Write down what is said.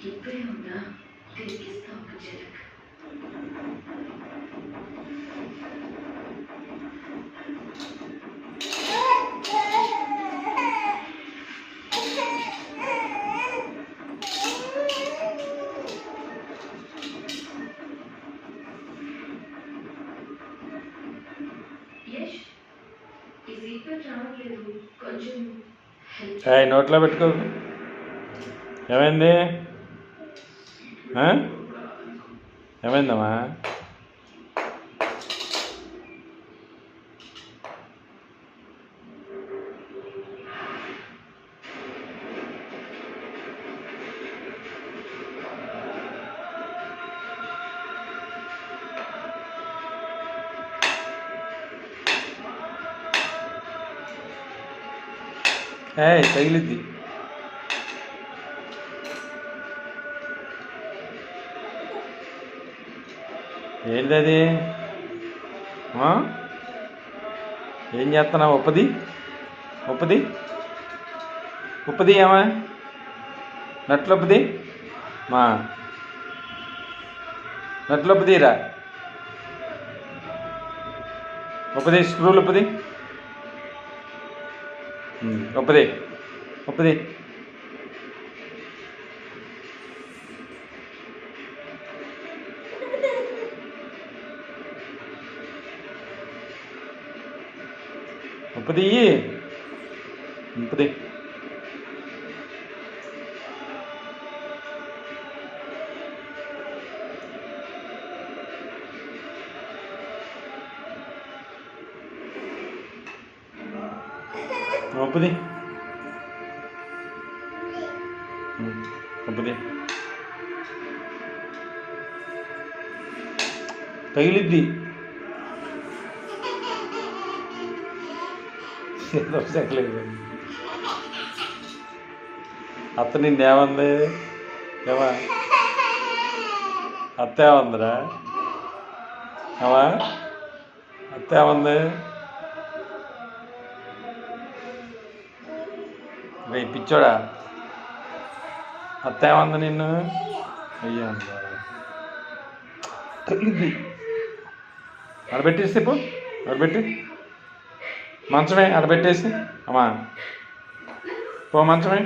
ఇక్కడే ఉన్నా తిరిగిస్తా ఒక జలక్. యష్ ఈ సీక్రెట్ రావట్లేదు, కొంచెం నోట్లో పెట్టుకో. ఏమైంది? ఏమైందమ్మా? తగిలిద్ది. ఏంటది? ఏం చేస్తున్నావు? ఉప్పది ఉప్పది ఉప్పది ఏమా? నట్లొప్పది మా నట్లొప్పదిరా. ఉప్పది స్క్రూలు ఉప్పది ఉప్పది ఉప్పది. ఉప్పది ఉప్పది. ఉప్పది ఉప్పది. తగిలిద్ది. ఏదో చెప్పలేదు. అత్త నిన్నేమంది? ఏమా అత్త ఏమందిరా? ఏమా అత్త ఏమంది? రే పిచ్చోడా, అత్త ఏమంది నిన్ను? అయ్యా తగిలిద్ది. ఆడబెట్టేసి పో, ఆడబెట్టి మంచమే ఆడబెట్టేసి. అమ్మా పో మంచమే.